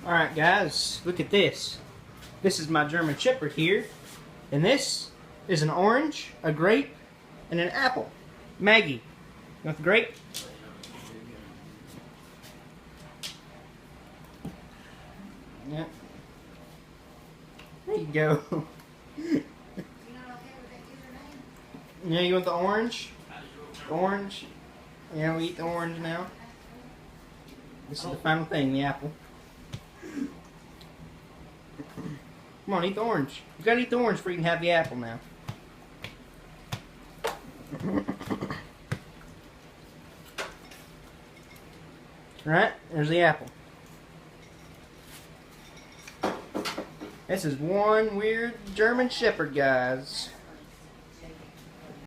Alright guys, look at this. This is my German Shepherd here. And this is an orange, a grape, and an apple. Maggie, you want the grape? Yeah. There you go. Yeah, you want the orange? Orange? Yeah, we eat the orange now. This is the final thing, the apple. Come on, eat the orange. You gotta eat the orange before you can have the apple now. Right, there's the apple. This is one weird German Shepherd, guys.